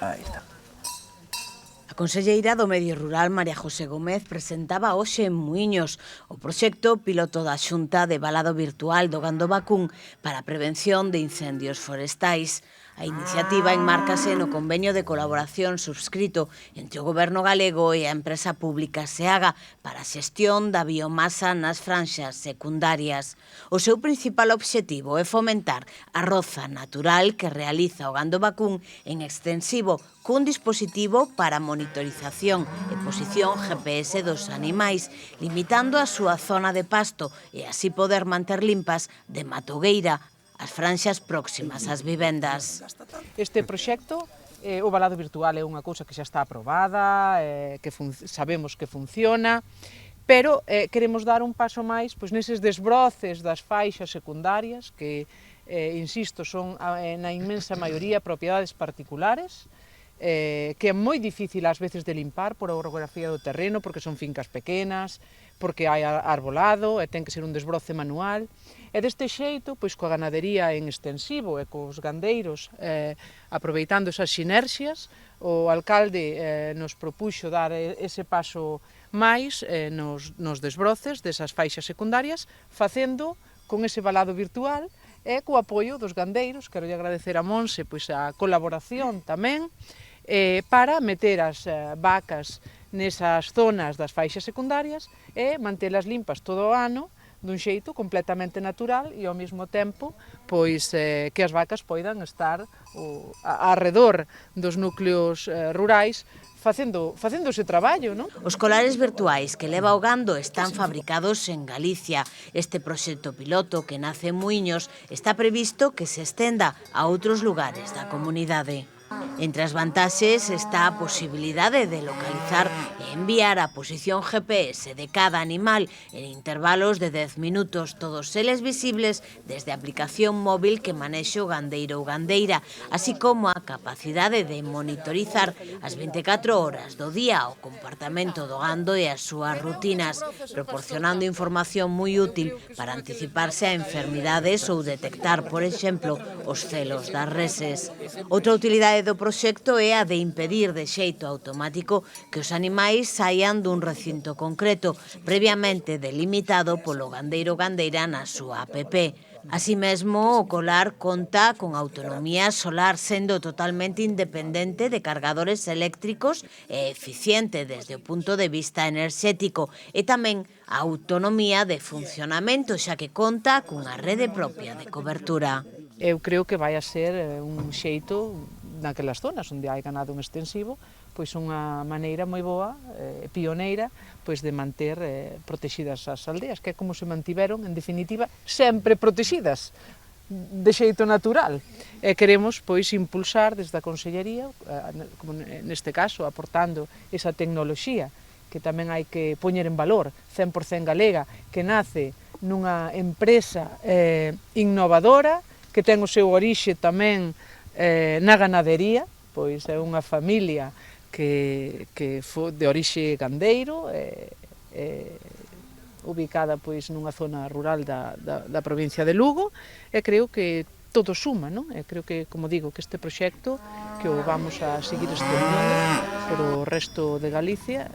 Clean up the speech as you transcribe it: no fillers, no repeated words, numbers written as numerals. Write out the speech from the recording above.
Aí está. A conselleira do Medio Rural, María José Gómez, presentaba hoxe en Muíños o proxecto piloto da Xunta de balado virtual do gando vacún para a prevención de incendios forestais. A iniciativa enmárcase no convenio de colaboración subscrito entre o Goberno galego e a empresa pública SEAGA para a xestión da biomasa nas franxas secundarias. O seu principal obxectivo é fomentar a roza natural que realiza o gando vacún en extensivo cun dispositivo para monitorización e posición GPS dos animais, limitando a súa zona de pasto e así poder manter limpas de matogueira as franxas próximas ás vivendas. Este proxecto, o balado virtual é unha cousa que xa está aprobada, que sabemos que funciona, pero queremos dar un paso máis neses desbroces das faixas secundarias que, insisto, son na inmensa maioría propiedades particulares, que é moi difícil ás veces de limpar por a orografía do terreno, porque son fincas pequenas, porque hai arbolado e ten que ser un desbroce manual. E deste xeito, coa ganadería en extensivo e cos gandeiros, aproveitando esas sinerxias, o alcalde nos propuxo dar ese paso máis nos desbroces desas faixas secundarias, facendo con ese balado virtual e co apoio dos gandeiros. Quero agradecer a Monse a colaboración tamén, para meter as vacas nesas zonas das faixas secundarias e mantelas limpas todo o ano dun xeito completamente natural e ao mesmo tempo que as vacas poidan estar arredor dos núcleos rurais facendo ese traballo, non? Os colares virtuais que leva o gando están fabricados en Galicia. Este proxecto piloto que nace en Muíños está previsto que se estenda a outros lugares da comunidade. Entre as vantaxes está a posibilidade de localizar e enviar a posición GPS de cada animal en intervalos de 10 minutos, todos eles visibles desde a aplicación móvil que manexe o gandeiro ou gandeira, así como a capacidade de monitorizar as 24 horas do día o comportamento do gando e as súas rutinas, proporcionando información moi útil para anticiparse a enfermidades ou detectar, por exemplo, os celos das reses. Outra utilidade do proxecto é a de impedir de xeito automático que os animais saian dun recinto concreto, previamente delimitado polo gandeiro ou gandeira na súa app. Así mesmo, o colar conta con autonomía solar, sendo totalmente independente de cargadores eléctricos e eficiente desde o punto de vista enerxético, e tamén a autonomía de funcionamento, xa que conta cunha rede propia de cobertura. Eu creo que vai a ser un xeito naquelas zonas onde hai ganado en extensivo, unha maneira moi boa, pioneira, de manter protegidas as aldeas, que é como se mantiveron, en definitiva, sempre protegidas, de xeito natural. E queremos, impulsar desde a Consellería, como neste caso, aportando esa tecnoloxía, que tamén hai que poñer en valor, 100% galega, que nace nunha empresa innovadora, que ten o seu orixe tamén na ganadería, é unha familia que foi de orixe gandeiro, ubicada nunha zona rural da provincia de Lugo, e creo que todo suma, non? E creo que, como digo, que este proxecto que o vamos a seguir estendendo por o resto de Galicia